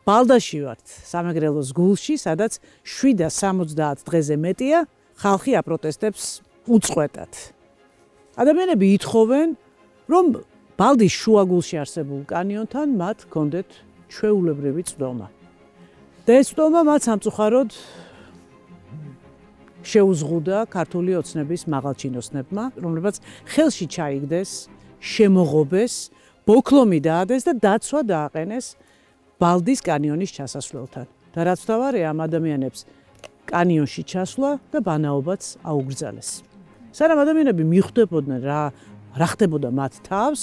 ბალდაში ვართ სამეგრელოს გულში, სადაც 770 დღეზე მეტია ხალხი აპროტესტებს უწყვეტად. ადამიანები ითხოვენ, რომ ბალდის შუაგულში არსებულ კანიონთან მათ ჰქონდეთ ჩვეულებრივი წვდომა. და ეს წვდომა მათ სამწუხაროდ შეუზღუდა ქართული ოცნების მაღალჩინოსნებმა, რომლებიც ხელში ჩაიგდეს, შემოღობეს, ბოქლომი დაადეს და დაცვა დააყენეს ბალდის კანიონის ჩასასვლელთან. და რაც თავარია, ამ ადამიანებს კანიონში ჩასვლა და ბანაობაც აუგრძალეს. სანამ ადამიანები მიხვდებოდნენ რა ხდებოდა მათ თავს,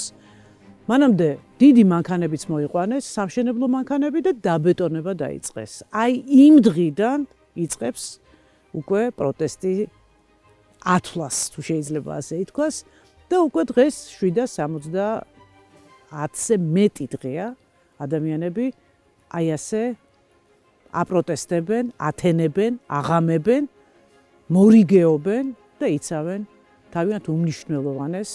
მანამდე დიდი მანქანებიც მოიყვანეს, სამშენებლო მანქანები და დაბეტონება დაიწყეს. აი იმ დღიდან იწყებს უკვე პროტესტი ათვლას, თუ შეიძლება ასე ითქვას, და უკვე დღეს 770-ზე მეტი დღეა ადამიანები აი ასე აპროტესტებენ, ათენებენ, აღამებენ, მორიგეობენ და იცავენ თავიანთ უმნიშვნელოვანეს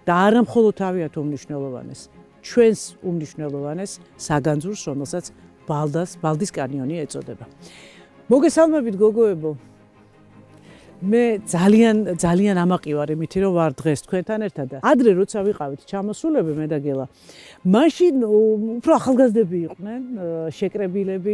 და არა მხოლოდ თავიანთ უმნიშვნელოვანეს, ჩვენს უმნიშვნელოვანეს საგანძურს, რომელსაც ბალდის კანიონი ეწოდება. მოგესალმებით გოგოებო. მე ძალიან ამაყი ვარ იმითი, რომ ვარ დღეს თქვენთან ერთად და ადრე როცა ვიყავით ჩამოსულები მე და გელა, მაშინ უფრო ახალგაზრდები იყვნენ, შეკრებილები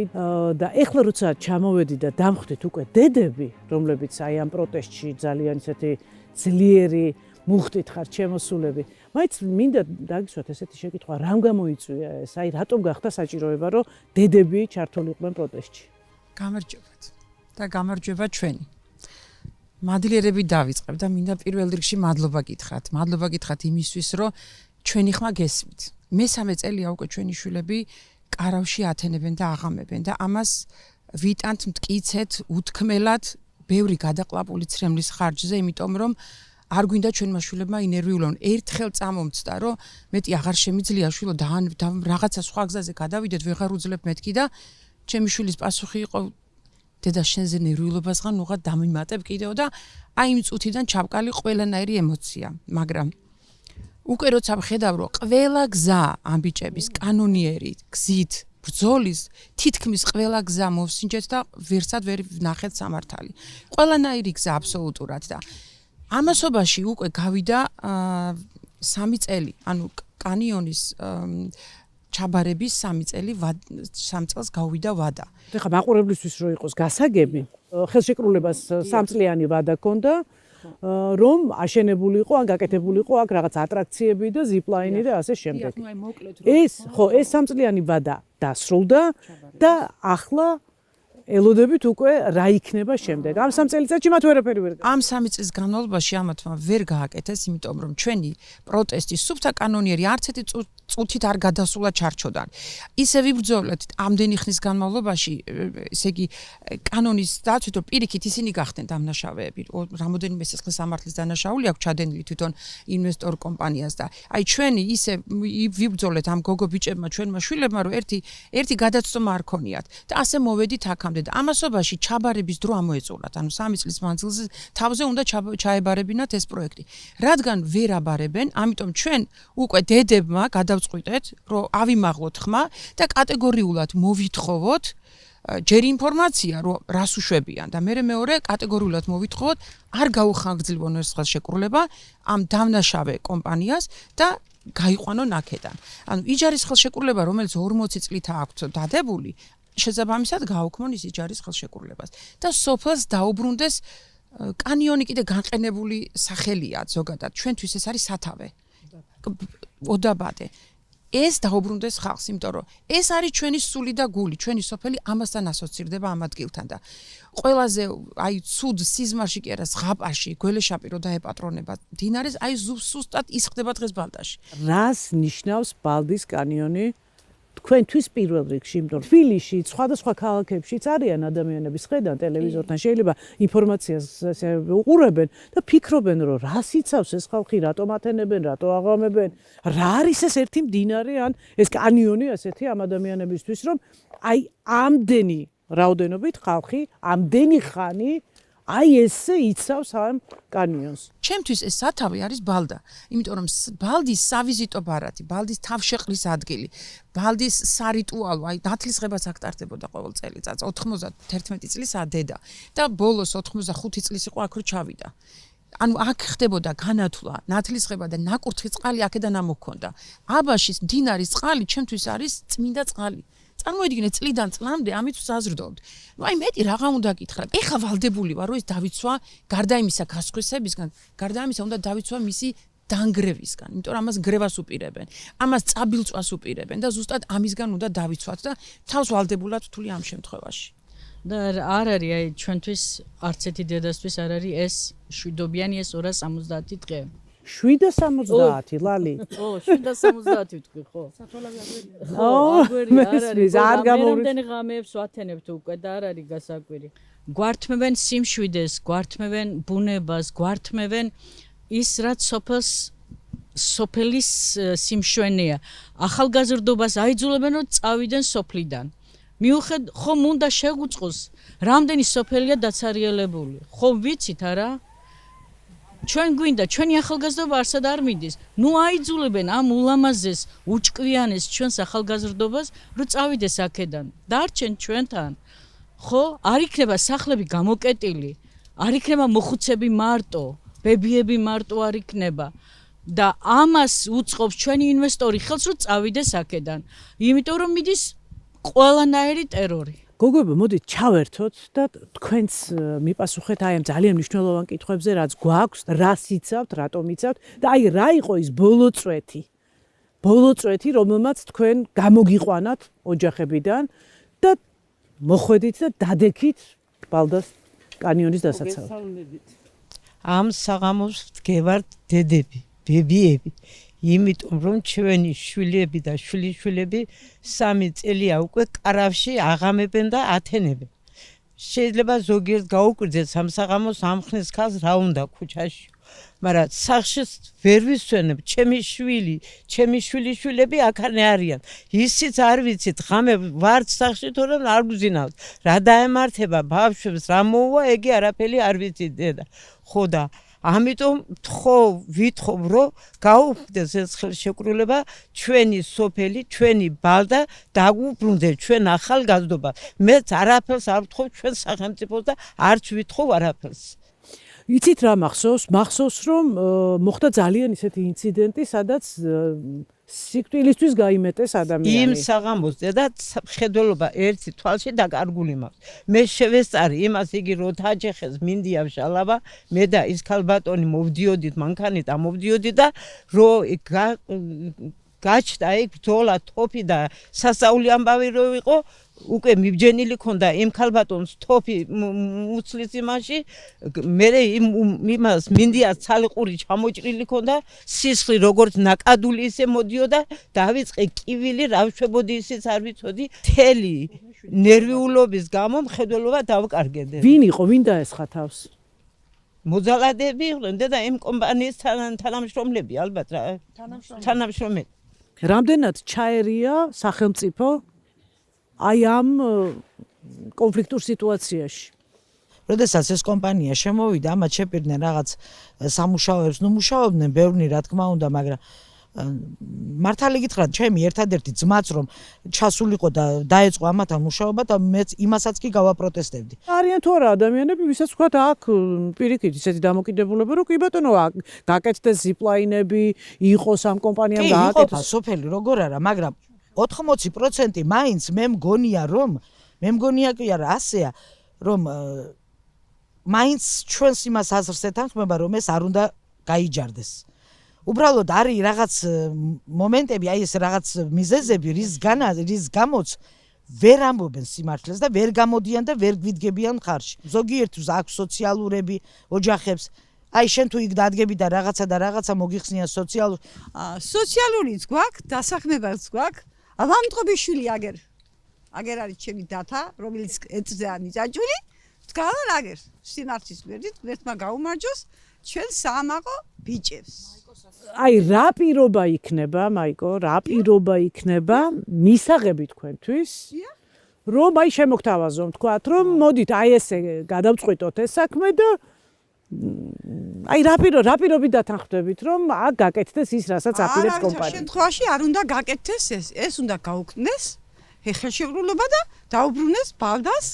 და ეხლა როცა ჩამოვედი და დამხვდით უკვე დედები, რომლებიც აი ამ პროტესტში ძალიან ისეთი ძლიერი მუხტით ხართ შემოსულები. მაინც მინდა დაგისვათ ესეთი შეკითხვა, რამ გამოიწვია ეს? აი რატომ გახდა საჭიროება, რომ დედები ჩართულიყვნენ პროტესტში? გამარჯობათ და გამარჯობა ჩვენი. მადლიერები დავიწყებ და მინდა პირველ რიგში მადლობა გითხრათ. მადლობა გითხრათ იმისთვის, რომ ჩვენი ხმა გესმით. მესამე წელია უკვე ჩვენი შვილები კარავში ათენებენ და აღამებენ და ამას ვიტანთ მტკიცეთ, უთქმელად, ბევრი გადაყლაპული ცრემლის ხარჯზე, იმიტომ რომ არ გვინდა ჩვენმა შვილებმა ინერვიულონ. ერთხელ წამომცდა, რომ მეტი აღარ შემიძლია შვილო და რაღაცა სხვა გზაზე გადავიდეთ, ვეღარ უძლებ მეთქი და ჩემი შვილის პასუხი იყო დედა შენზე ნერვიულობასღან ნუღა დამიმატებ კიდევ და აი იმ წუთიდან ჩავკალი ყველანაირი ემოცია, მაგრამ უკვე როცა ვხედავ რომ ყველა გზა ამბიჭების კანონიერი გზით ბრძოლის თითქმის ყველა გზა მოვსინჯეთ და ვერსად ვერ ვნახეთ სამართალი. ყველანაირი გზა აბსოლუტურად და ამასობაში უკვე გავიდა 3 წელი, ანუ კანიონის ჩაბარების 3 წელს გავიდა ვადა. ეხლა მაყურებლისთვის რო იყოს გასაგები, ხელშეკრულებას 3 წლიანი ვადა ჰქონდა, რომ აშენებული იყო, ან გაკეთებული იყო აქ რაღაც ატრაქციები და ზიპლაინი და ასე შემდეგ. ეს 3 წლიანი ვადა დასრულდა და ახლა ელოდებით უკვე რა იქნება შემდეგ. ამ 3 წელიწადში მათ ვერაფერი ვერ გააკეთეს. ამ 3 წლის განმავლობაში ამათმა ვერ გააკეთეს, იმიტომ რომ ჩვენი პროტესტი სუფთა კანონიერი არც ერთი წუთით არ გადასულა ჩარჩოდან. ისე ვიბრძოლეთ ამდენი ხნის განმავლობაში, ესე იგი კანონის დაცვით, რომ პირიქით ისინი გახდნენ დამნაშავეები. რამოდენიმე სისხლის სამართლის დანაშაული აქვს ჩადენილი თვითონ ინვესტორ კომპანიას და აი ჩვენი ისე ვიბრძოლეთ ამ გოგო ბიჭებმა, ჩვენმა შვილებმა, რომ ერთი გადაცდომა არ ქონიათ და ასე მოვედით აქამდე. და ამასობაში ჩაბარების დრო ამოეწურათ. ანუ 3 წლის მანძილზე თავზე უნდა ჩაებარებინათ ეს პროექტი. რადგან ვერ აბარებენ, ამიტომ ჩვენ უკვე დედებმა გადავწყვიტეთ, რომ ავიმაღლოთ ხმა და კატეგორიულად მოვითხოვოთ ჯერ ინფორმაცია, რომ რას უშვებიან და მეორე კატეგორიულად მოვითხოვოთ, არ გაუხანგრძლივონ ეს ხელშეკრულება ამ დამნაშავე კომპანიას და გაიყვანონ აქედან. ანუ იჯარის ხელშეკრულება, რომელიც 40 წლით აქვს დადებული, შესაბამისად გააუქმონ ის იჯარის ხელშეკრულებას და სოფელს დაუბრუნდეს კანიონი კიდე განყენებული სახელია ზოგადად ჩვენთვის ეს არის სათავე ოდაბადე ეს დაუბრუნდეს ხალხს იმიტომ რომ ეს არის ჩვენი სული და გული ჩვენი სოფელი ამასთან ასოცირდება ამ ადგილთან და ყველაზე აი ცუდ სიზმარში კი არა ზღაპარში გველეშაპი რო დაეპატრონება დინარეს აი ზუსტად ის ხდება დღეს ბალდაში რას ნიშნავს ბალდის კანიონი თქვენთვის პირველ რიგში, იმიტომ რომ თბილისში, სხვადასხვა ქალაქებშიც არიან ადამიანები, ხედან ტელევიზორთან, შეიძლება ინფორმაციას უყურებენ და ფიქრობენ, რომ რას იცავს ეს ხალხი, რატომ ათენებენ, რატო აღამებენ, რა არის ეს ერთი მდინარე ან ეს კანიონი ასეთი ამ ადამიანებისთვის, რომ აი ამდენი რაოდენობით ხალხი, ამდენი ხანი აი ესე იცავს ამ კანიონს. ჩემთვის ეს სათავე არის ბალდა, იმიტომ რომ ბალდის სავიზიტო ბარათი, ბალდის თავშეყრის ადგილი, ბალდის სარიტუალო, აი ნათლისღებაც აქ ტარდებოდა ყოველ წელიწადს 91 წლისაა დედა და ბოლოს 85 წლის იყო აქ რო ჩავიდა. ანუ აქ ხდებოდა განათვლა, ნათლისღება და ნაკურთხი წყალი აქედან ამოქონდა. აბაშის მდინარის წყალი ჩემთვის არის წმინდა წყალი. წარმოიდგინე წლიდან წლამდე ამით ვსაზრდობთ. ნუ აი მეტი რაღა უნდა გითხრა. ეხა ვალდებული ვარ რომ ეს დავიცვა გარდა იმისა გასხვისებისგან, გარდა ამისა უნდა დავიცვა მისი დანგრევისგან, იმიტომ რომ ამას გრევას უპირებენ. ამას წაბილწვას უპირებენ და ზუსტად ამისგან უნდა დავიცვათ და თავს ვალდებულად ვთვლი ამ შემთხვევაში. და არ არის აი ჩვენთვის არც ერთი დედასთვის არ არის ეს შვიდობიანი ეს 270 დღე. 770 ლალი. ო 770 ვთქვი ხო? სათავე აგვერი არ გამოვრით. რამდენი ღამეებს ვათენებთ უკვე და არ არის გასაკვირი. გვართმევენ სიმშვიდეს, გვართმევენ ბუნებას, გვართმევენ ის რაც სოფლის სიმშვენეა. ახალგაზრდობას აიძულებენ რომ წავიდნენ სოფლიდან. მიუხედავად ხომ უნდა შეგვუწყოს რამდენი სოფელია დაცარიელებული. ხომ ვიცით არა? ჩვენ გვინდა ჩვენი ახალგაზრდობა არსად არ მიდის. ნუ აიძულებენ ამ ულამაზეს უჭკვიანეს ჩვენს ახალგაზრდობას რომ წავიდეს აქედან. დარჩენ ჩვენთან. ხო, არ იქნება სახლები გამოკეტილი, არ იქნება მოხუცები მარტო, ბებიები მარტო არ იქნება. და ამას უწყობს ჩვენი ინვესტორი ხელს რომ წავიდეს აქედან. იმიტომ რომ მიდის ყველანაირი ტერორი. გოგოებო, მოდით ჩავერთოთ და თქვენც მიპასუხეთ აი ამ ძალიან მნიშვნელოვან კითხვებზე, რაც გვაქვს, რას იცავთ, რატომ იცავთ და აი რა იყო ის ბოლოწვეთი. ბოლოწვეთი, რომელმაც თქვენ გამოგიყვანათ ოჯახებიდან და მოხვედით და დადექით ბალდას კანიონის დასაცავად. ამ საღამოს ვდგევართ დედები, ბებიები. იმიტომ რომ ჩვენი შვილები და შვილიშვილები 3 წელია უკვე კარავში აღამებენ და ათენებენ. შეიძლება ზოგიერთ გაუკვირდეთ სამსაღამოს ამხნის ქალს რა უნდა ქუჩაში. მაგრამ სახში ვერ ვისვენებ, ჩემი შვილი, ჩემი შვილიშვილები აქანე არიან. ისიც არ ვიცით, ღამე ვართ სახში, თორემ არ გვზინავთ. რა დაემართება ბავშვებს, რა მოუვა, ეგი არაფერი არ ვიცით დედა. ხო და ამიტომ ვითხოვ რომ გაუქმდეს ეს ხელშეკრულება, ჩვენი სოფელი, ჩვენი ბალდა დაგვუბრუნდეს ჩვენ ახალგაზრდობა. მეც არაფერს არ ვთხოვ ჩვენ სახელმწიფოს და არც ვითხოვ არაფერს. იცით რა მახსოვს? მახსოვს რომ მოხდა ძალიან ისეთი ინციდენტი, სადაც სიკვდილისთვის გაიმეტეს ადამიანი. იმ საღამოს დედა ხედველობა ერთი თვალში დაკარგული მაქვს. მე შევესწარი იმას იგი როთაჯეხეს მინდია ვშალავა, მე და ის ქალბატონი მოვდიოდით მანქანით ამოვდიოდით და რო გაჩნდა იქ ბრძოლა თოფი და სასაული ამბავი რო იყო, უკვე მიბჯენილი ქონდა იმ ქალბატონს თოფი უცლის იმაში, მე იმას მინდიას ცალყური ჩამოჭრილი ქონდა, სისხლი როგორც ნაკადული ისე მოდიოდა, დავიწყე კივილი, რა ვშვებოდი ისიც არ ვიცოდი, თელი ნერვიულობის გამო მხედველობა დავკარგე. ვინ იყო, ვინ დაესხა თავს? მოძალადეები იყვნენ და იმ კომპანიის თანამშრომლები ალბათ რა. თანამშრომლები. რამდენად ჩაერია სახელმწიფო აი ამ კონფლიქტურ სიტუაციაში? როდესაც ეს კომპანია შემოვიდა, ამათ შეპირდნენ რაღაც სამუშაოებს, ნუ მუშაობდნენ ბევრი რა თქმა უნდა, მაგრამ მართალი გითხრათ, ჩემი ერთადერთი ძმაც რომ ჩასულიყო და დაეწყო ამათან მუშაობა და მეც იმასაც კი გავაპროტესტებდი. არიან თუ არა ადამიანები, ვისაც ვთქვათ აქ პირიქით ისეთი დამოკიდებულება, რომ კი ბატონო, გაკეთდეს ზიპლაინები, იყოს ამ კომპანიამ გააკეთოს. კი, სოფელი როგორ არა, მაგრამ 80% მაინც მე მგონია კი არა ასეა, რომ მაინც ჩვენს იმას აზრს ეთანხმება, რომ ეს არ უნდა გაიჯარდეს. უბრალოდ არის რაღაც მომენტები, აი ეს რაღაც მიზეზები, რის გამოც ვერ ამბობენ სიმართლეს და ვერ გამოდიან და ვერ გვიდგებიან ხარში. ზოგიერთს აქვს სოციალურები, ოჯახებს. აი შენ თუ იქ დადგები და რაღაცა მოგიხსნიან სოციალურიც გვაქვს, დასაქმებაც გვაქვს. ავამტყობიშვილი აგერ არის ჩემი დათა, რომელიც ეწზეა მიწაჭვილი. თქვენ აგერ სიმართლის გვერდით, ერთმა გაუმარჯოს ჩვენ საამაყო ბიჭებს. აი რა პირობა იქნება, მაიკო, რა პირობა იქნება მისაღები თქვენთვის, რომ აი შემოგთავაზო თქვათ რომ მოდით აი ესე გადავწყვიტოთ ეს საქმე და აი რა პირობით დათანხმდებით რომ აქ გაკეთდეს ის რასაც აპირებს კომპანია. შემთხვევაში არ უნდა გაკეთდეს ეს უნდა გაუქმდეს ხელშეკრულება და დაუბრუნდეს ბალდას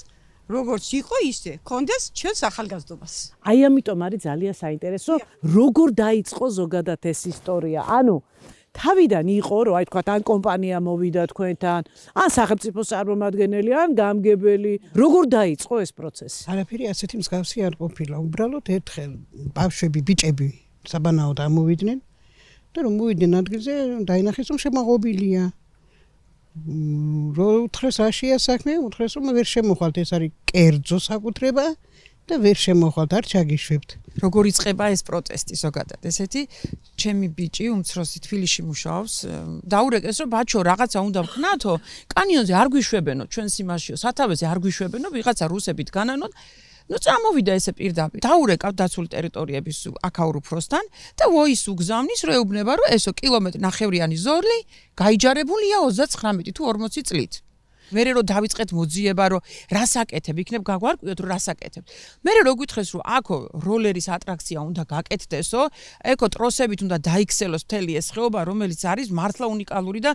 როგორც იყო ისე კონდეს ჩვენს ახალგაზრდობას. აი ამიტომ არის ძალიან საინტერესო როგორ დაიწყო ზოგადად ეს ისტორია. ანუ თავიდან იყო რომ აი თქვათ ან კომპანია მოვიდა თქვენთან, ან სახელმწიფო წარმომადგენელი, ან გამგებელი, როგორ დაიწყო ეს პროცესი? არაფერი ასეთი მსგავსი არ ყოფილა. უბრალოდ ერთხელ ბავშვები, ბიჭები საბანაოდ ამოვიდნენ და რომ მოვიდნენ ადგილზე, დაინახეს რომ შემაღობილია. რომ უთხრეს აშია საქმე, უთხრეს რომ ვერ შემოხვალთ, ეს არის კერძო საკუთრება და ვერ შემოხვალთ, არ ჩაგიშვებთ. როგორ იწყება ეს პროტესტი ზოგადად? ესეთი ჩემი ბიჭი უმცროსი თბილისში მუშაობს, დაურეკეს რომ ბაჩო რაღაცა უნდა ვქნათო, კანიონზე არ გვიშვებენო, ჩვენს იმაშიო, სათავეზე არ გვიშვებენო, ვიღაცა რუსებით განანოთ. ნუ წამოვიდა ესე პირდაპირ. დაურეკავ დაცული ტერიტორიების აქაურ უფროსთან და ვოის უგზავნის რო ეუბნება რომ ესო კილომეტრი ნახევრიანი ზოლი გაიჯარებულია 39 თუ 40 წლით. მერე რო დავიწყეთ მოძიება რომ რასაკეთებ, იქნებ გაგვარკვიოთ რომ რასაკეთებ. მერე რო გითხრეს რომ აქო როლერის ატრაქცია უნდა გაკეთდესო, ეკო ტროსებით უნდა დაიქსელოს მთელი ეს ხეობა, რომელიც არის მართლა უნიკალური და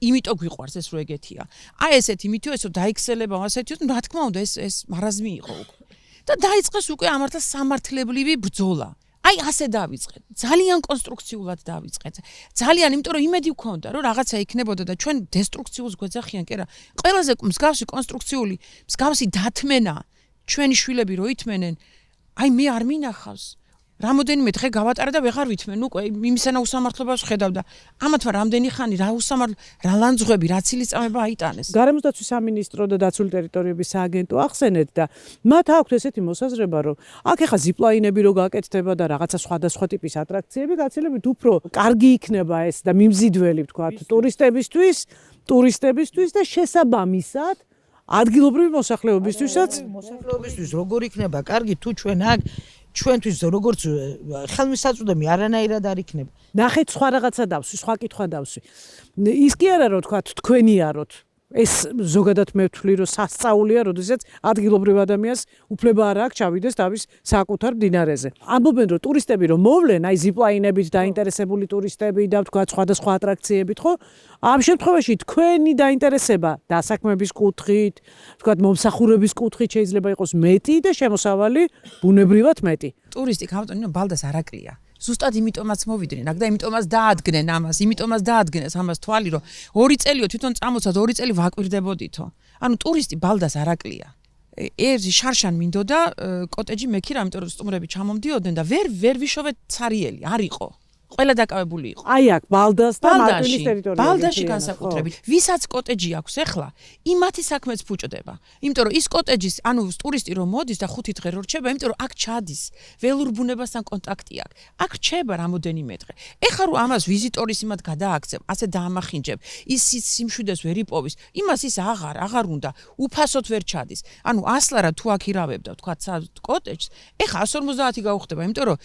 იმიტომ გვიყვარს ეს რო ეგეთია. აი ესეთი მითო ესო დაიქსელება ასეთიო, რა თქმა უნდა ეს მარაზმი იყო უკვე. და დაიწყეს უკვე ამართა სამართლებრივი ბრძოლა. აი ასე დავიწყეთ. ძალიან კონსტრუქციულად დავიწყეთ. ძალიან, იმიტომ რომ იმედი ვქონდა, რომ რაღაცა იქნებოდა და ჩვენ დესტრუქციულს გვეძახიან, კი რა. ყველაზე მსგავსი კონსტრუქციული, მსგავსი დათმენა, ჩვენი შვილები რო ითმენენ, აი მე არ მინახავს. რამოდენიმე დღე გავატარა და ვეღარ ვითმენ, უკვე იმისანა უსამართლობას ხედავდა. ამათმა რამდენი ხანი რა უსამართლო, რა ლანძღვები, რა ცილისწამება აიტანეს. გარემოსდაცვის სამინისტრო და დაცული ტერიტორიების სააგენტო ახსენეთ და მათ აქვთ ესეთი მოსაზრება, რომ აქ ეხა ზიპლაინები რო გაკეთდება და რაღაცა სხვადასხვა ტიპის ატრაქციები, გაცილებით უფრო კარგი იქნება ეს და მიმზიდველი ვთქვათ ტურისტებისთვის და შესაბამისად ადგილობრივი მოსახლეობისთვისაც მოსახლეობისთვის როგორ იქნება კარგი თუ ჩვენ აქ ჩვენთვის როგორც ხელმისაწვდომი არანაირად არ იქნება. ნახეთ სხვა რაღაცა დავსვი, სხვა კითხვა დავსვი. ის კი არა რომ თქვათ თქვენი აროთ. ეს ზოგადად მე ვთვლი რომ სასწაულია, როდესაც ადგილობრივ ადამიანს უფლება არ აქვს ჩავიდეს თავის საკუთარ მდინარეზე. ამბობენ რომ ტურისტები რომ მოვლენ, აი ზიპლაინებით დაინტერესებული ტურისტები და ვთქვათ სხვადასხვა ატრაქციებით, ხო? ამ შემთხვევაში თქვენი დაინტერესება დასაქმების კუთხით, ვთქვათ მომსახურების კუთხით შეიძლება იყოს მეტი და შემოსავალი ბუნებრივად მეტი. ტურისტი გამოტანიო ბალდას არ აკლია. ზუსტად იმიტომაც მოვიდნენ, აქ და იმიტომაც დაადგნენ ამას, იმიტომაც დაადგნეს ამას თვალი, რომ 2 წელიო თვითონ წამოწად 2 წელი ვაკვირდებოდითო. ანუ ტურისტი ბალდას არ აკლია. ერთი შარშან მინდოდა კოტეჯი მექირა, იმიტომ რომ სტუმრები ჩამომდიოდნენ და ვერ ვიშოვეთ цаრიელი, არ იყო. ყველა დაკავებული იყო. აი აქ ბალდას და მარტვილის ტერიტორია. ბალდაში განსაკუთრებით. ვისაც კოტეჯი აქვს ახლა, იმათი საქმეც ფუჭდება. იმიტომ რომ ის კოტეჯის, ანუ ტურისტი რომ მოდის და 5 დღე რო რჩება, იმიტომ რომ აქ ჩადის, ველურ ბუნებასთან კონტაქტი აქვს. აქ რჩება რამოდენიმე დღე. ეხლა რომ ამას ვიზიტორის იმად გადააქცევ, ასე დაამახინჯებ, ის სიმშვიდეს ვერ იპოვის, იმას ის აღარ უნდა, უფასოდ ვერ ჩადის. ანუ 100 ლარა თუ აქ ირავებდა, თქვა კოტეჯს, ეხლა 150 გაუხდება, იმიტომ რომ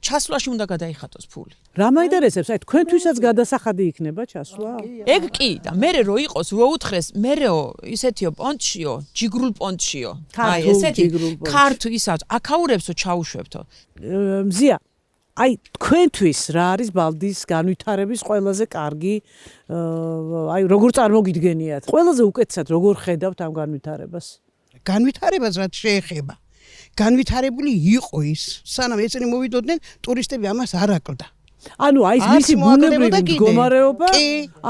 ჩასვლაში უნდა გადაიხატოს ფული. რა მაინტერესებს, აი თქვენთვისაც გადასახადი იქნება ჩასვლა? ეგ კი და მერე რო იყოს, რო უთხრეს, მერეო ისეთიო პონტშიო, ჯიგრულ პონტშიო. აი ესეთი ქართუ ისაც აქაურებსო ჩაუშვებთო. მზია, აი თქვენთვის რა არის ბალდის განვითარების ყველაზე კარგი აი როგორ წარმოგიდგენიათ? ყველაზე უკეთესად როგორ ხედავთ ამ განვითარებას? განვითარებას რაც შეეხება განვითარებული იყო ის, სანამ ეცენი მოვიდოდნენ, ტურისტები ამას არ აკლდა. ანუ აი ეს მისი ბუნებრივი მდგომარეობა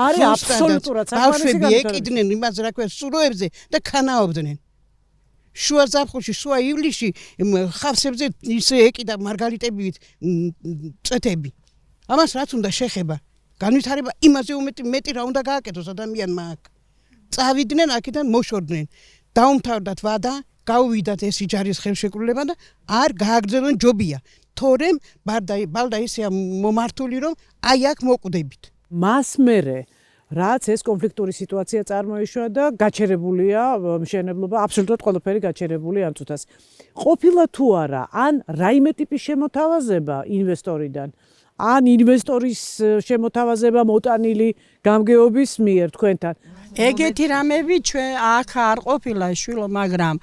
არის აბსოლუტურად საკმარისი. ბავშვები ეკიდნენ იმას რა ქვია სუროებზე და ქანაობდნენ. შუა ზაფხულში, შუა ივლისში ხავსებზე ისე ეკიდა მარგალიტებით წეთები. ამას რაც უნდა შეხება. განვითარება იმაზე მეტი რა უნდა გააკეთოს ადამიანმა აქ. წავიდნენ აქედან მოშორდნენ. დაუმთავრდათ ვადა გაუვიდათ ეს იჯარის ხელშეკრულება და არ გააგრძელონ ჯობია. თორემ ბალდა ისეა მომართული რომ აი აქ მოკვდებით. მას მერე რაც ეს კონფლიქტური სიტუაცია წარმოიშვა და გაჩერებულია მშენებლობა, აბსოლუტურად ყველაფერი გაჩერებული ამ წუთას. ყოფილა თუ არა ან რაიმე ტიპის შემოთავაზება ინვესტორიდან ან ინვესტორის შემოთავაზება მოტანილი გამგეობის მიერ თქვენთან. ეგეთი რამები ჩვენ აქ არ ყოფილა შვილო, მაგრამ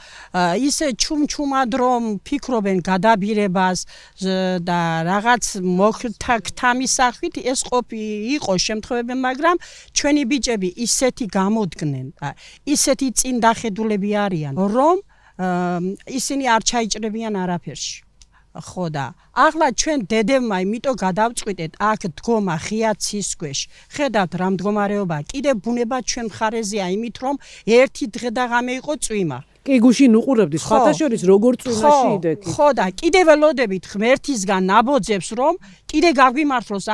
ისე ჩუმჩუმად რომ ფიქრობენ გადაბირებას და რაღაც მოხთამის სახით ეს იყო შემთხვევები, მაგრამ ჩვენი ბიჭები ისეთი გამოდგნენ და ისეთი წინ დახედულები არიან, რომ ისინი არ ჩაიჭრებიან არაფერში. ხო და ახლა ჩვენ დედევმა იმიტომ გადავწყვიტეთ აქ დგომა ღია ცის ქვეშ. ხედავთ რა მდგომარეობა, კიდე ბუნება ჩვენ მხარეზეა იმით რომ ერთი დღე და ღამე იყო წვიმა. კი გუშინ უყურებდი სხვათა შორის როგორ წვიმაში იდექით. ხო და კიდე ველოდებით ღმერთისგან ნაბოძებს რომ კიდე გაგვიმართლოს,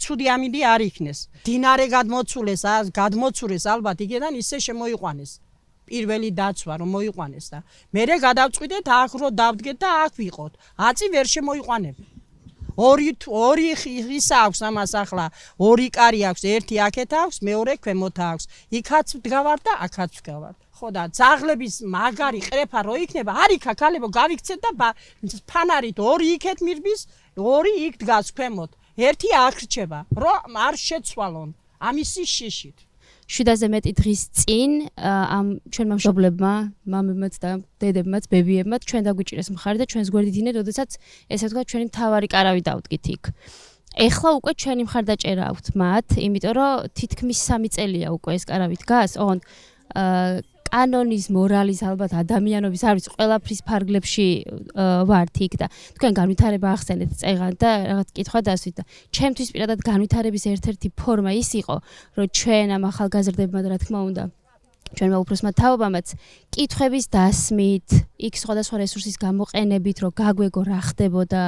ცუდი ამინდი არ იქნეს. დინარე გადმოცულეს ალბათ იგედან ისე შემოიყვანეს. პირველი დაცვა რომ მოიყვანეს და მერე გადავწყვიტეთ აქ რო დავდგეთ და აქ ვიყოთ. აწი ვერ შემოიყვანები. ორი ხისა აქვს ამას ახლა, ორი კარი აქვს, ერთი აქეთ აქვს, მეორე ქვემოთ აქვს. იქაც ვდგავარ და აქაც ვდგავარ. ხო და ძაღლების მაგარი ყრეფა რო იქნება, არიქა ქალებო გავიქცეთ და ფანარით ორი იქეთ მირბის, ორი იქ დგას ქვემოთ. ერთი აქ რჩება, რომ არ შეცვალონ. ამისი შიშით. 7-ზე მეტი დღის წინ ამ ჩვენმა მშობლებმა, მამებმაც და დედებმაც, ბებიებმაც ჩვენ დაგვიჭირეს მხარი და ჩვენს გვერდით ინე, როდესაც ესე ვთქვათ, ჩვენი მთავარი კარავი დავდგით იქ. ეხლა უკვე ჩვენი მხარდაჭერა აქვთ მათ, იმიტომ რომ თითქმის 3 წელია უკვე ეს კარავი დგას, ოღონდ კანონის, მორალის, ალბათ ადამიანობის არის ყველაფრის ფარგლებში ვართ იქ და თქვენ განვითარება ახსენეთ წეგან და რაღაც კითხვა დასვით და ჩემთვის პირადად განვითარების ერთ-ერთი ფორმა ის იყო, რომ ჩვენ ამ ახალგაზრდებმა და რა თქმა უნდა ჩვენმა უფროსმა თაობამაც კითხვების დასმით, იქ სხვადასხვა რესურსის გამოყენებით, რომ გაგვეგო რა ხდებოდა,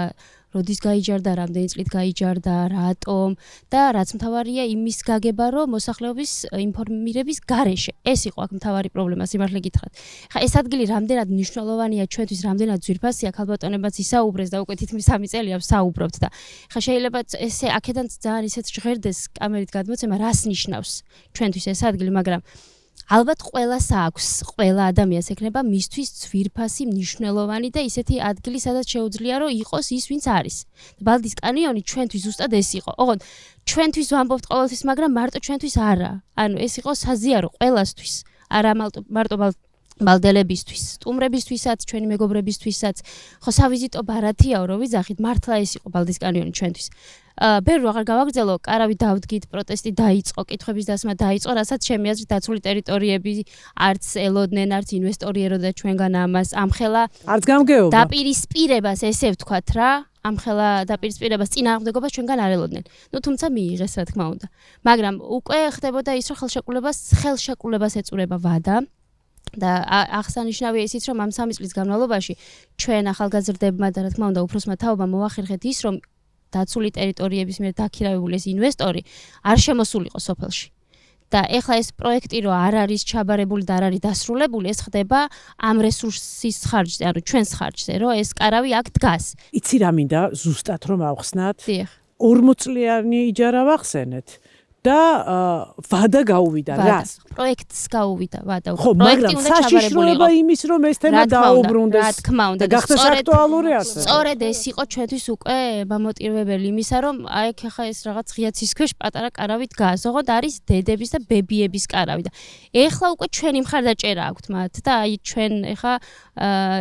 როდის გაიჯარდა, რამდენი წლით გაიჯარდა, რატომ და რაც მთავარია იმის გაგება, რომ მოსახლეობის ინფორმირების გარეშე. ეს იყო აქ მთავარი პრობლემა, სიმართლე გითხრათ. ხა ეს ადგილი რამდენად მნიშვნელოვანია ჩვენთვის, რამდენად ძვირფასია, ქალბატონებაც ისაუბრეს და უკვე თითქმის 3 წელია ვსაუბრობთ და ხა შეიძლება ესე აქედან ძალიან ისეთ ჟღერდეს კამერით გადმოცემა, რას ნიშნავს ჩვენთვის ეს ადგილი, მაგრამ ალბათ ყველას აქვს, ყველა ადამიანს ექნება მისთვის ძვირფასი, მნიშვნელოვანი და ისეთი ადგილი, სადაც შეუძლია რომ იყოს ის, ვინც არის. ბალდის კანიონი ჩვენთვის ზუსტად ეს იყო. ოღონდ ჩვენთვის ვამბობთ ყოველთვის, მაგრამ მარტო ჩვენთვის არა. ანუ ეს იყო საზიარო ყველასთვის. არა მარტო ბალდელებისთვის, სტუმრებისთვისაც, ჩვენი მეგობრებისთვისაც. ხო სავიზიტო ბარათიაო რომ ვიძახით, მართლა ეს იყო ბალდის კანიონი ჩვენთვის. ბევრი აღარ გავაგრძელო, კარავი დავდგით, პროტესტი დაიწყო, კითხვების დასმა დაიწყო, რასაც ჩემი აზრით დაცული ტერიტორიები არც ელოდნენ, არც ინვესტორი ეროდა ჩვენგან ამას. ამხელა არც გამგეობა. დაპირისპირებას ესე ვთქვათ რა, ამხელა დაპირისპირებას წინააღმდეგობას ჩვენგან არ ელოდნენ. თუმცა მიიღეს რა თქმა უნდა. მაგრამ უკვე ხდებოდა ის, რომ ხელშეკრულებას ეწურება ვადა. და აღსანიშნავია ისიც, რომ ამ 3 წლის განმავლობაში ჩვენ ახალგაზრდებმა და რა თქმა უნდა უფროსმა თაობამ მოახერხეთ ის, რომ დაცული ტერიტორიების მიერ დაქირავებული ეს ინვესტორი არ შემოსულიყო სოფელში. და ეხლა ეს პროექტი რო არ არის ჩაბარებული და არ არის დასრულებული, ეს ხდება ამ რესურსის ხარჯზე, ანუ ჩვენს ხარჯზე, რომ ეს კარავი აქ დგას. იცი რა მინდა ზუსტად რომ ავხსნათ? დიახ. 40 წლიანი იჯარა ვახსენეთ. და ვადა გაუვიდა რას? პროექტს გაუვიდა ვადა. ხო, მაგრამ საშიშროება იმის რომ ეს თემა დაუბრუნდეს. რა თქმა უნდა, და გახდეს აქტუალური ასე. სწორედ ეს იყო ჩვენთვის უკვე მამოტივებელი იმისა, რომ აი ხა ეს რაღაც ღია ცის ქვეშ პატარა კარავი დგას, ოღონდ არის დედების და ბებიების კარავი და ეხლა უკვე ჩვენი მხარდაჭერა აქვთ მათ და აი ჩვენ ეხა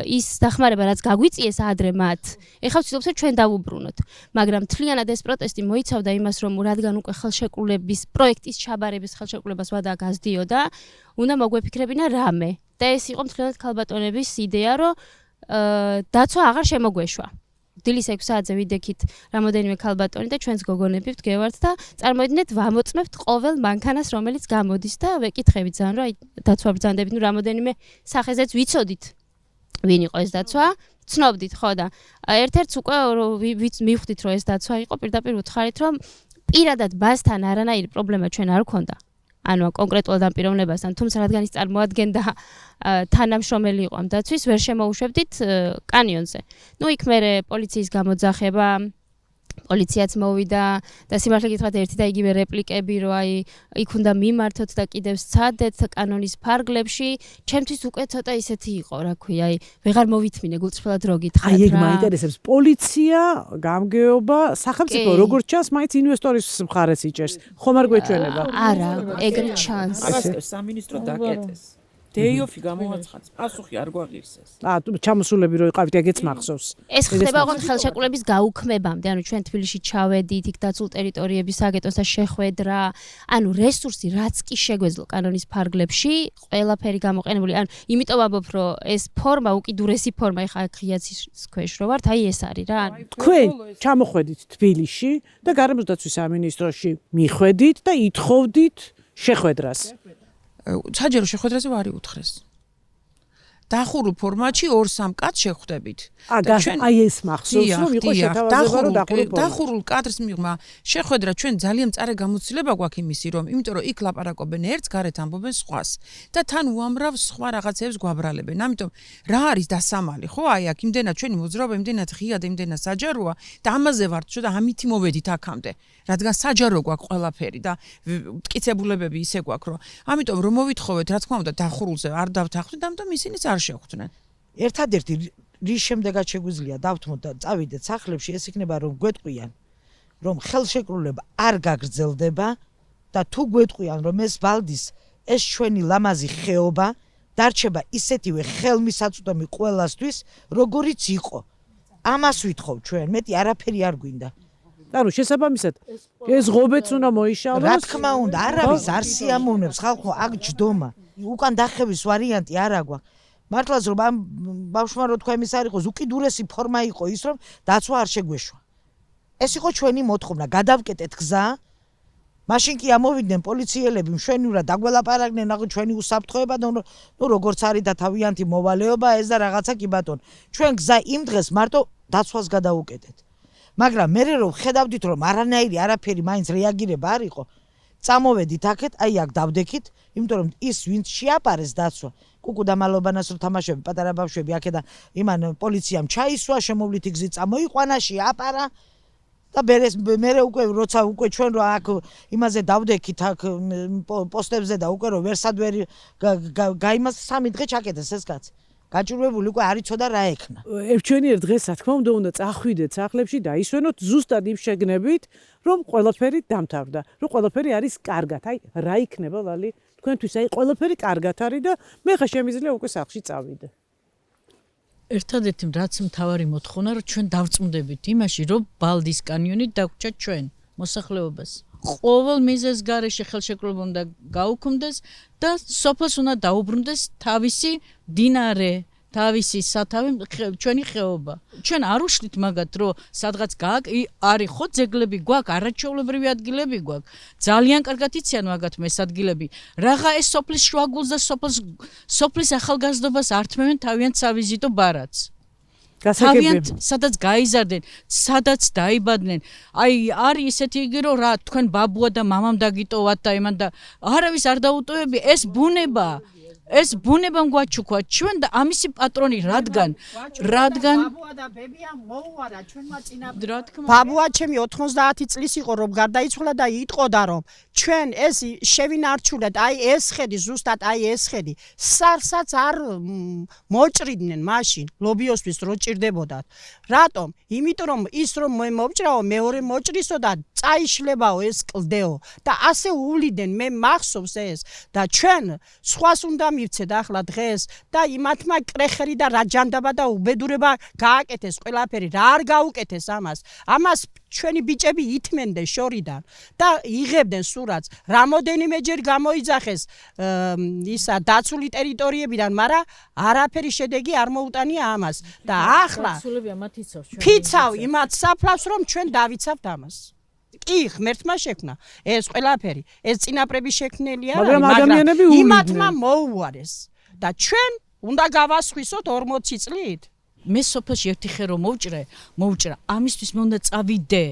ის დახმარება რაც გაგვიწიეს ადრე მათ, ეხლა ვცდილობთ რომ ჩვენ დავუბრუნოთ. მაგრამ თლიანად ეს პროტესტი მოიცავდა იმას, რომ რადგან უკვე ხელშეკრულების პროექტის ჩაბარების ხელშეკრულებას ვადა გაზდიოდა, უნდა მოგვეფიქრებინა რამე. და ეს იყო მთლიანად ქალბატონების იდეა, რომ დაცვა აღარ შემოგვეშვა. დილის 6 საათზე ვიდექით რამოდენიმე ქალბატონი და ჩვენს გოგონები ვდგევართ და წარმოიდგინეთ ვამოწმებთ ყოველ მანქანას, რომელიც გამოდის და ვეკითხებით ძალიან, რომ აი დაცვა ბრძანდებით, ნუ რამოდენიმე სახეზეც ვიცოდით. ვინ იყო ეს დაცვა? ცნობდით, ხო და ერთ-ერთს უკვე მივხვდით, რომ ეს დაცვა იყო, პირდაპირ ვუთხარით, რომ პირადად მასთან არანაირი პრობლემა ჩვენ არ გვქონდა. ანუ კონკრეტულად ამ პიროვნებასთან, თუმცა რადგან ის წარმოადგენდა თანამშრომელი იყო ამ დაცვის, ვერ შემოუშვებდით კანიონზე. ნუ იქ მერე პოლიციის გამოძახება, პოლიციაც მოვიდა და სიმართლე გითხრათ ერთი და იგივე რეპლიკები რომ აი იქ უნდა მიმართოთ და კიდევ სცადეთ კანონის ფარგლებში ჩემთვის უკვე ცოტა ისეთი იყო რა ქვია აი ვეღარ მოვითმინე გულწრფელად რო გითხრათ აი ეგ მაინტერესებს პოლიცია გამგეობა სახელმწიფო როგორც ჩანს მაინც ინვესტორის მხარეს იჭერს ხომ არ გვეჩვენება არა ეგრე ჩანს არასდროს სამინისტრო დაკეტეს დეიოფი გამოაცხადს პასუხი არ გვაღირსეს ჩამოსულები რო იყავით ეგეც მახსოვს ეს ხდება ოღონდ ხელშეკრულების გაუქმებამდე ანუ ჩვენ თბილისში ჩავედით იქ დაცულ ტერიტორიების აგენტოს და შეხვედრა ანუ რესურსი რაც კი შეგვეძლო კანონის ფარგლებში ყველაფერი გამოყენებული ანუ იმიტომ ვამბობ რომ ეს ფორმა უკიდურესი ფორმა ეხა ღიაცის ქვეშ რო ვართ აი ეს არის რა თქვენ ჩამოხვედით თბილისში და გარემოს დაცვის სამინისტროში მიხვედით და ითხოვდით შეხვედრას საჯარო შეხვედრაზე ვარი უთხრეს. დახურულ ფორმატში 2-3 კადრს შეხვდებით. აი ეს მახსოვს რომ იყო შეთავაზება რომ დახურულ კადრს მიღმა შეხვედრა ჩვენ ძალიან მწარე გამოცდილება გვაქვს იმისი რომ იმიტომ რომ იქ ლაპარაკობენ ერთს გარეთ ამბობენ სხვას და თან უამრავ სხვა რაღაცებს გვაბრალებენ. ამიტომ რა არის დასამალი ხო აი აქ იმდენად ჩვენი მოძრაობა იმდენად ღია და იმდენად საჯაროა და ამაზე ვართ და ამითი მოვედით აქამდე. რადგან საჯარო გვაქვს ყველაფერი და მტკიცებულებები ისე გვაქვს რომ ამიტომ რომ მოვითხოვეთ რა თქმა უნდა დახურულზე არ დავთანხმდით ამიტომ ისინიც არ შეხვდნენ. ერთადერთი რის შემდეგაც შეგვიძლია დავთმოთ და წავიდეთ სახლებში ეს იქნება რომ გვეტყვიან რომ ხელშეკრულება არ გაგრძელდება და თუ გვეტყვიან რომ ეს ვალდის ეს ჩვენი ლამაზი ხეობა დარჩება ისეთივე ხელმისაწვდომი ყველასთვის როგორიც იყო ამას ვითხოვ ჩვენ მეტი არაფერი არ გვინდა ანუ შესაბამისად ეს ღობეც უნდა მოიშალოს რა თქმა უნდა არავის არ სიამოვნებს ხალხო აქ ჯდომა უკან დახევის ვარიანტი არ აგვაქვს მართლაც რომ ამ ბავშვმა რო თქვა იმის არ იყოს უკიდურესი ფორმა იყო ის რომ დაცვა არ შეგვეშვა ეს იყო ჩვენი მოთხოვნა გადავკეტეთ გზა მაშინ კი ამოვიდნენ პოლიციელები მშვენივრად დაგველაპარაკდნენ აღო ჩვენი უსაფრთხოება და ნუ როგორც არის და თავიანთი მოვალეობა ეს და რაღაცა კი ბატონ ჩვენ გზა იმ დღეს მარტო დაცვას გადავუკეტეთ მაგრამ მე რომ ხედავდით რომ არანაირი არაფერი მაინც რეაგირება არ იყო წამოვედით აქეთ აი აქ დავდექით იმიტომ რომ ის ვინც შეაპარეს დაცვა კუკუ და მალობანას რო თამაშები პატარა ბავშვები აქედან იმან პოლიციამ ჩაისვა შემოვლითი გზით წამოიყვანა შეაპარა და მე უკვე როცა უკვე ჩვენ რო აქ იმაზე დავდექით აქ პოსტებზე და უკვე რო ვერსადვერი გაიმას 3 დღე ჩაკეტეს ეს კაცი გაჭირვებული უკვე არ იცოდა რა ექნა. ერთჩვენიერ დღეს რა თქმა უნდა წახვიდეთ სახლებში და ისვენოთ ზუსტად იმ შეგნებით, რომ ყველაფერი დამთავრდა, რომ ყველაფერი არის კარგად. აი რა იქნება ვალი თქვენთვის აი ყველაფერი კარგად არის და მე ხა შემიძლია უკვე სახლში წავიდე. ერთადერთი რაც მთავარი მოთხოვნა რომ ჩვენ დავწმუნდებით იმაში რომ ბალდის კანიონი დაგვრჩა ჩვენ მოსახლეობას. ყოველ მიზეზს გარეშე ხელშეკრულება უნდა გაუქმდეს და სოფელს უნდა დაუბრუნდეს თავისი დინარე, თავისი სათავე ჩვენი ხეობა. ჩვენ არ უშლით მაგათ რომ სადღაც არის ხო ძეგლები გვაქვს, არაჩვეულებრივი ადგილები გვაქვს. ძალიან კარგად იციან მაგათ ეს ადგილები. რაღა ეს სოფლის შუაგულს და სოფლის ახალგაზრდობას ართმევენ თავიანთ სავიზიტო ბარათს. თავიანთ სადაც გაიზარდნენ, სადაც დაიბადნენ. აი არის ისეთი იგი რომ რა თქვენ ბაბუა და მამამ დაგიტოვათ და იმან და არავის არ დაუტოვები ეს ბუნება. ეს ბუნებამ გვაჩუქვა ჩვენ და ამისი პატრონი რადგან ბაბუა და ბებია მოუარა ჩვენმა წინაპრებმა ბაბუა ჩემი 90 წლის იყო რომ გარდაიცვალა და იტყოდა რომ ჩვენ ეს შევინარჩუნეთ აი ეს ხედი ზუსტად აი ეს ხედი სარსაც არ მოჭრიდნენ მაშინ ლობიოსთვის რო ჭირდებოდათ რატომ იმიტომ რომ ის რომ მოვჭრაო მეორე მოჭრისო და წაიშლებაო ეს კლდეო და ასე უვლიდნენ მე მახსოვს ეს და ჩვენ სხვას უნდა მივცეთ ახლა დღეს და იმათმა კრეხერი და რაჯანდაბა და უბედურება გააკეთეს ყველაფერი რა არ გაუკეთეს ამას ჩვენი ბიჭები ითმენდნენ შორიდან და იღებდნენ სურათს რამოდენიმეჯერ გამოიძახეს ისა დაცული ტერიტორიებიდან მაგრამ არაფერი შედეგი არ მოუტანია ამას და ახლა ფიცავ იმათ საფლავს რომ ჩვენ დავიცავთ ამას კი ღმერთმა შექმნა ეს ყველაფერი ეს წინაპრები შექმნელია მაგრამ იმათმა მოუარეს და ჩვენ უნდა გავასხვისოთ 40 წლით მე სოფელში ერთი ხე რომ მოვჭრა ამისთვის მე უნდა წავიდე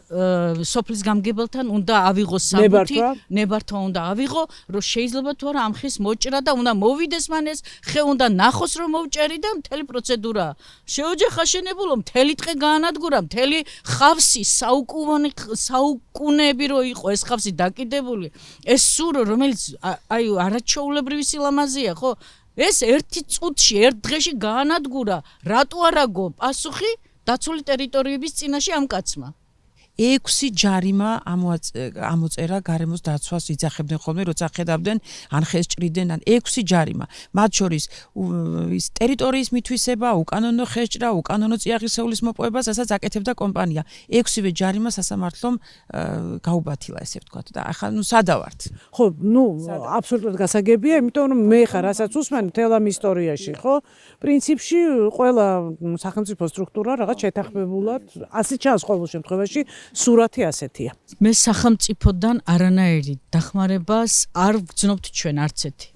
სოფლის გამგებელთან უნდა ავიღოს საბუთი, ნებართვა უნდა ავიღო, რომ შეიძლება თუ არა ამ ხის მოჭრა და უნდა მოვიდეს მან ეს ხე უნდა ნახოს რომ მოვჭერი და მთელი პროცედურა. შეოჯახა შენებულო, მთელი დღე გაანადგურა, მთელი ხავსი საუკუნეები რო იყო ეს ხავსი დაკიდებული. ეს სურო რომელიც აი არაჩვეულებრივი სილამაზეა, ხო? ეს ერთი წუთში, ერთ დღეში გაანადგურა. რატო არა გო პასუხი დაცული ტერიტორიების წინაშე ამ კაცმა? 6 ჯარიმა ამოწერა გარემოს დაცვას იძახებდნენ ხოლმე, როცა ხედავდნენ ან ხეს ჭრიდნენ, ან 6 ჯარიმა. მათ შორის ის ტერიტორიის მითვისება, უკანონო ხესჭრა, უკანონო წიაღისეულის მოპოვება, რასაც აკეთებდა კომპანია. 6-ვე ჯარიმა სასამართლომ გაუბათილა, ესე ვთქვათ. და ახლა სადავართ. ხო, აბსოლუტურად გასაგებია, იმიტომ რომ მე ხარ რასაც უსმენ მთელ ამ ისტორიაში, ხო? პრინციპში ყველა სახელმწიფო სტრუქტურა რაღაც შეთანხმებულად, ასე ჩანს ყოველ შემთხვევაში სურათი ასეთია. მე სახელმწიფოდან არანაირი დახმარებას არ ვგრძნობთ ჩვენ არც ერთი.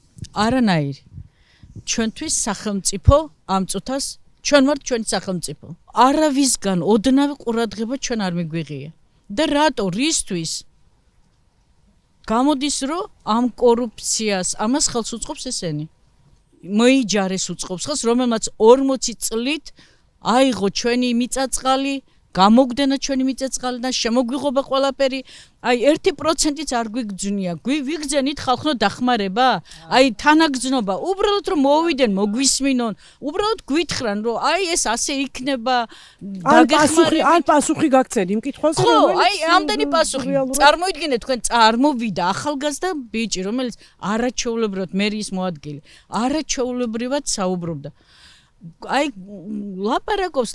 არანაირი. ჩვენთვის სახელმწიფო ამ წუთას ჩვენ ვართ ჩვენი სახელმწიფო. არავისგან ოდნავ ყურადღება ჩვენ არ მიგვიღია. და რატო რისთვის? გამოდის რომ ამ კორუფციას ამას ხელს უწყობს ესენი. მოიჯარეს უწყობს ხელს, რომელმაც 40 წლით აიღო ჩვენი მიწაწყალი, გამოგდენა ჩვენი მიწაწყალი და შემოგვიღობა ყველაფერი. აი 1%-იც არ გვიგძნია. ვიგძენით ხალხო დახმარება? აი თანაგზნობა, უბრალოდ რომ მოვიდენ, მოგვისმინონ, უბრალოდ გვითხრან რომ აი ეს ასე იქნება, დაგეხმარებით. ან პასუხი გაგცენ იმ კითხვაზე, ხო, აი ამდენი პასუხი. წარმოიდგინეთ თქვენ წარმოვიდა ახალგაზრდა ბიჭი, რომელიც არაჩვეულებრივად მერის მოადგილი, არაჩვეულებრივად საუბრობდა. აი ლაპარაკობს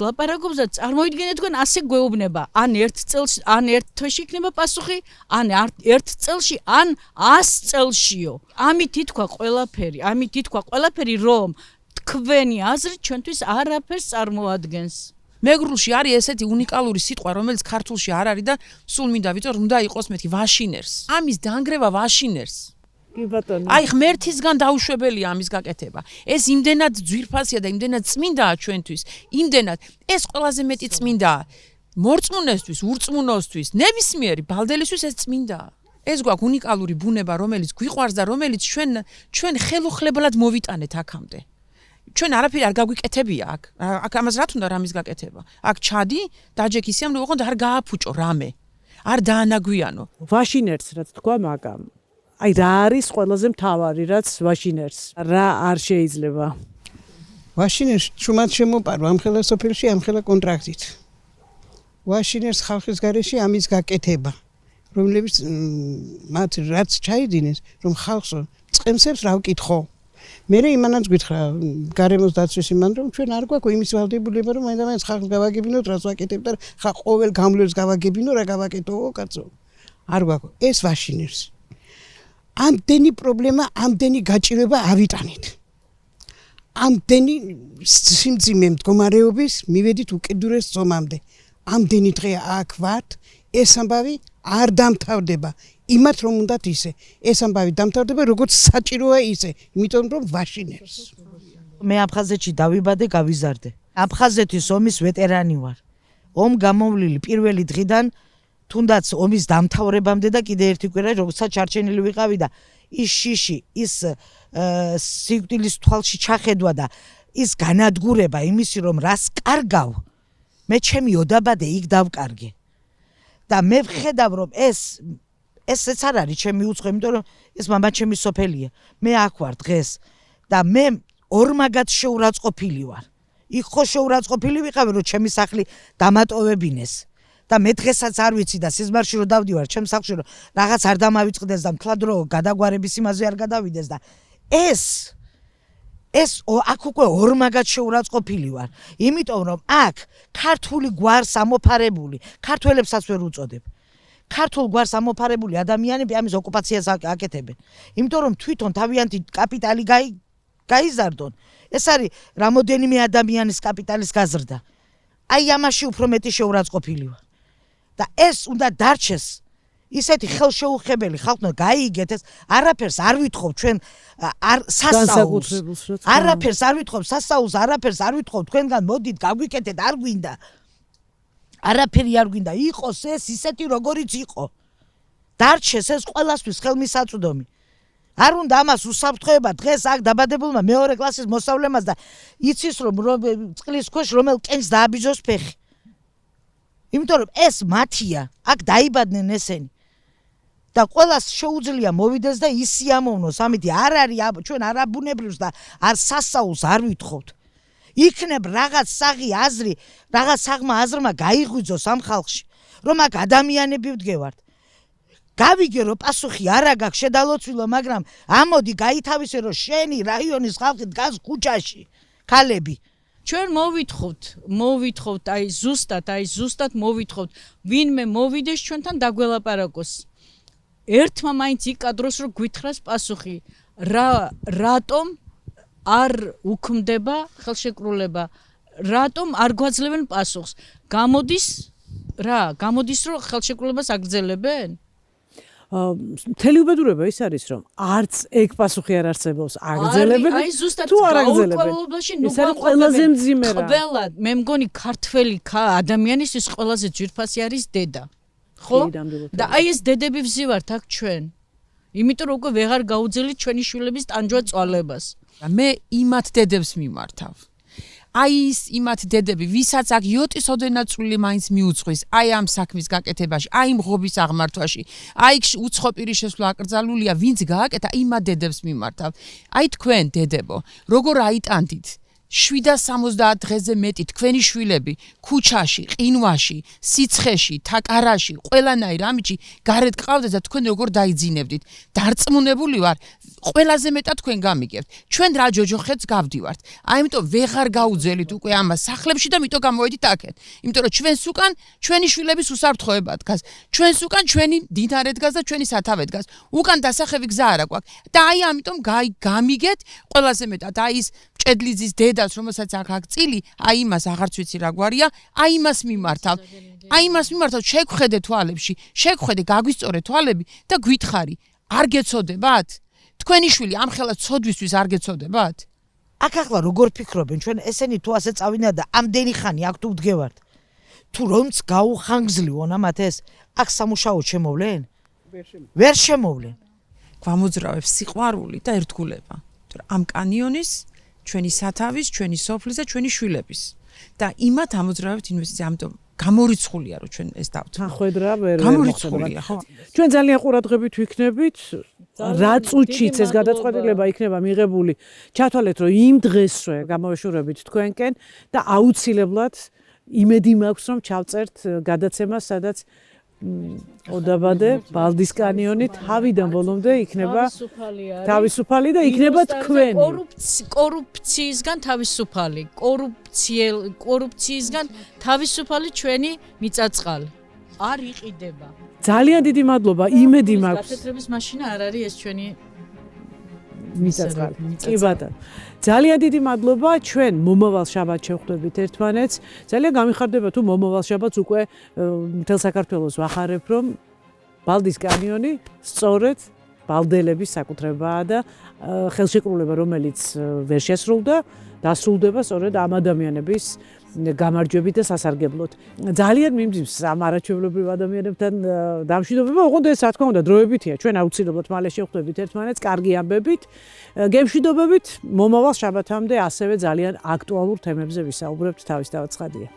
და წარმოიდგინეთ თქვენ ასე გვეუბნება, ან ერთ წელში, ან ერთ თვეში იქნება პასუხი, ან ერთ წელში, ან 100 წელშიო. ამით ითქვა ყველაფერი, რომ თქვენი აზრი ჩვენთვის არაფერს წარმოადგენს. მეგრულში არის ესეთი უნიკალური სიტყვა, რომელიც ქართულში არ არის და სულ მინდა ვიტყვი, უნდა იყოს მეთქი ვაშინერს. ამის დაანგრევა ვაშინერს. აი ღმერთისგან დაუშვებელია ამის გაკეთება. ეს იმდენად ძვირფასია და იმდენად წმინდაა ჩვენთვის. იმდენად ეს ყველაზე მეტი წმინდაა. მორწმუნესთვის, ურწმუნოსთვის, ნებისმიერი ბალდელისთვის ეს წმინდაა. ეს გვაქვს უნიკალური ბუნება, რომელიც გვიყვარს და რომელიც ჩვენ ხელუხლებლად მოვიტანეთ აქამდე. ჩვენ არაფერი არ გაგვიკეთებია აქ. აქ ამას რა თქმა უნდა რამის გაკეთება. აქ ჩადი, დაჯექისიამ რომ ოღონდ არ გააფუჭო რამე. არ დაანაგვიანო. ვაშინერს რაც თქვა მაგამ. აი რა არის ყველაზე მთავარი რაც ვაშინერს? რა არ შეიძლება? ვაშინერს ჩუმად შემოპარო ამ ხელა სოფელში ამ ხელა კონტრაქტით. ვაშინერს ხალხის გარეშე ამის გაკეთება, რომლებიც მათ რაც ჩაიდინეს, რომ ხალხო წემსებს რა ვკითხო. მე იმანაც გითხრა გარემოს დაცვის იმან რომ ჩვენ არ გვაქვს იმის ვალდებულება რომ მაინც ხალხს გავაგებინოთ რაც ვაკეთებთ და ყოველ გამლებს გავაგებინო რა გავაკეთო კაცო. არ გვაქვს ეს ვაშინერს. ამდენი პრობლემა, ამდენი გაჭირება ავიტანეთ. ამდენი სიმძიმე მდგომარეობის მივედით უკიდურეს ზომამდე. ამდენი დღე აქ ვართ, ეს ამბავი არ დამთავრდება. იმათ რომ უნდათ ისე. ეს ამბავი დამთავრდება როგორც საჭიროა ისე, იმიტომ რომ ვაშინერს. მე აფხაზეთში დავიბადე, გავიზარდე. აფხაზეთის ომის ვეტერანი ვარ. ომ გამოვლილი პირველი დღიდან თუნდაც ომის დამთავრებამდე და კიდე ერთი კვირა როდესაც ჩარჩენილი ვიყავი და ის შიში, ის სიკვდილის თვალში ჩახედვა და ის განადგურება იმისი რომ რას კარგავ, მე ჩემი ოდაბადე იქ დავკარგე. და მე ვხედავ რომ ესეც არ არის ჩემი უცხო, იმიტომ რომ ეს მამა ჩემი სოფელია. მე აქ ვარ დღეს და მე ორმაგად შეურაცხყოფილი ვარ. იქ ხო შეურაცხყოფილი ვიყავი რომ ჩემი სახლი დამატოვებინეს. და მე დღესაც არ ვიცი და სიზმარში რომ დავდივარ ჩემ სახლში რომ რაღაც არ დამავიწყდეს და მთლად რო გადაგვარების იმაზე არ გადავიდეს და ეს აქ უკვე ორმაგად შეურაცხყოფილი ვარ. იმიტომ რომ აქ ქართული გვარს ამოფარებული, ქართველებსაც ვერ უწოდებ. ქართულ გვარს ამოფარებული ადამიანები ამის ოკუპაციას აკეთებენ. იმიტომ რომ თვითონ თავიანთი კაპიტალი გაიზარდონ. ეს არის რამოდენიმე ადამიანის კაპიტალის გაზრდა. აი ამაში უფრო მეტი შეურაცხყოფილი ვარ. და ეს უნდა დარჩეს. ისეთი ხელშეუხებელი ხალხმა გაიგეთ ეს არაფერს არ ვითხოვ ჩვენ სასაულს. არაფერს არ ვითხოვ სასაულს, არაფერს არ ვითხოვ თქვენგან მოდით გაგვიკეთეთ არ გვინდა. არაფერი არ გვინდა იყოს ეს ისეთი როგორიც იყო დარჩეს ეს ყველასთვის ხელმისაწვდომი არ უნდა ამას უსაფრთხოება დღეს აქ დაბადებულმა მეორე კლასის მოსავლემას და იცის რომ წყლის ქვეშ რომელ კენს დააბიჯოს ფეხი იმიტომ რომ ეს მათია აქ დაიბადნენ ესენი და ყველას შეუძლია მოვიდეს და ისიამოვნოს ამით არ არის ჩვენ არაბუნებრებს და არ სასაულს არ ვითხოვთ იქნებ რაღაც საღი აზრი რაღაც საღმა აზრმა გაიღვიძოს ამ ხალხში რომ აქ ადამიანები ვდგევართ გავიგე რომ პასუხი არა გაქვს შედალოცვილო მაგრამ ამოდი გაითავისე რომ შენი რაიონის ხალხი დგას ქუჩაში ქალები ჩვენ მოვითხოვთ აი ზუსტად მოვითხოვთ ვინმე მოვიდეს ჩვენთან დაგველაპარაკოს ერთმა მაინც იკადროს რომ გვითხრას პასუხი რატომ არ უქმდება ხელშეკრულება რატომ არ გვაძლევენ პასუხს გამოდის რომ ხელშეკრულებას აგრძელებენ მთელი უბედურება ის არის რომ არც ეგ პასუხი არ არსებობს აგრძელებენ აი ზუსტად თუ არ აგრძელებენ ეს არის ყველაზე მძიმე რა ყველა მე მგონი ქართველი ადამიანისთვის ყველაზე ძვირფასი არის დედა ხო და აი ეს დედები ვზივართ აქ ჩვენ იმიტომ რომ უკვე ვეღარ გაუძელით ჩვენი შვილების ტანჯვა წვალებას მე იმათ დედებს მიმართავ აი ის იმათ დედები ვისაც აქ იოტის ოდენაწული მაინც მიუძღვის აი ამ საქმის გაკეთებაში აი მღობის აღმართვაში აი უცხო პირის შესვლა აკრძალულია ვინც გააკეთა იმათ დედებს მიმართავ აი თქვენ დედებო როგორ აიტანდით 770 დღეზე მეტი თქვენი შვილები ქუჩაში, ყინვაში, სიცხეში, თაკარაში, ყველანაირ ამიჩი გარეთ ყავდეთ და თქვენ როგორ დაიძინებდით. დარწმუნებული ვარ, ყველაზე მეტად თქვენ გამიგებთ. ჩვენ რა ჯოჯოხეთს გავდივართ. ამიტომ ვეღარ გაუძელით უკვე ამას სახლებში და მიტო გამოვედით აქეთ. იმიტომ რომ ჩვენს უკან ჩვენი შვილების უსაფრთხოება დგას. ჩვენს უკან ჩვენი დინარე დგას და ჩვენი სათავე დგას. უკან დასახევი გზა არა გვაქვს. და აი ამიტომ გამიგეთ ყველაზე მეტად აი ის ჭედლიძის დედას რომელსაც აქ წილი, აი იმას აღარც ვიცი რა გვარია, აი იმას მიმართავ. აი იმას მიმართავ, შეგხვედე თვალებში, შეგხვედე გაგვისწორე თვალები და გვითხარი. არ გეცოდებათ? თქვენი შვილი ამ ხელას ცოდვისთვის არ გეცოდებათ? აქ ახლა როგორ ფიქრობენ ჩვენ ესენი თუ ასე წავიდნენ და ამდენი ხანი აქ თუ ვდგევართ? თუ რომც გაუხანგრძლივონ ამათ ეს, აქ სამუშაოდ შემოვლენ? ვერ შემოვლენ. გვამოძრავებს სიყვარული და ერთგულება. ამ კანიონის ჩვენი სათავის, ჩვენი სოფლის და ჩვენი შვილების. და იმათ ამოძრავებთ ინვესტიცია, ამიტომ გამორიცხულია რომ ჩვენ ეს დავთ. ხედრა ვერ გამორიცხულია, ხო? ჩვენ ძალიან ყურადღებით ვიქნებით, რა წუთშიც ეს გადაწყვეტილება იქნება მიღებული. ჩათვალეთ რომ იმ დღესვე გამოეშურებით თქვენკენ და აუცილებლად იმედი მაქვს რომ ჩავწერთ გადაცემას, სადაც ოდაბადე ბალდის კანიონი თავიდან ბოლომდე იქნება თავისუფალი და იქნება თქვენი კორუფციისგან თავისუფალი კორუფციისგან თავისუფალი ჩვენი მიწაწყალი არ იყიდება ძალიან დიდი მადლობა იმედი მაქვს გაფეთრების მაშინა არ არის ეს ჩვენი მიწაწყალი კი ბატონო ძალიან დიდი მადლობა ჩვენ მომავალ შაბათს შევხვდებით ერთმანეთს ძალიან გამიხარდება თუ მომავალ შაბათს უკვე მთელ საქართველოს ვახარებ რომ ბალდის კანიონი სწორედ ბალდელების საკუთრებაა და ხელშეკრულება რომელიც ვერ შესრულდა დასრულდება სწორედ ამ ადამიანების გამარჯვებით და სასარგებლოდ. ძალიან მიმძიმს ამ არაჩვეულებრივ ადამიანებთან დამშვიდობება, ოღონდ ეს რა თქმა უნდა დროებითია. ჩვენ აუცილებლად მალე შევხვდებით ერთმანეთს, კარგი ამბებით, გემშვიდობებით, მომავალ შაბათამდე ასევე ძალიან აქტუალურ თემებზე ვისაუბრებთ. თავის დავაცხადია.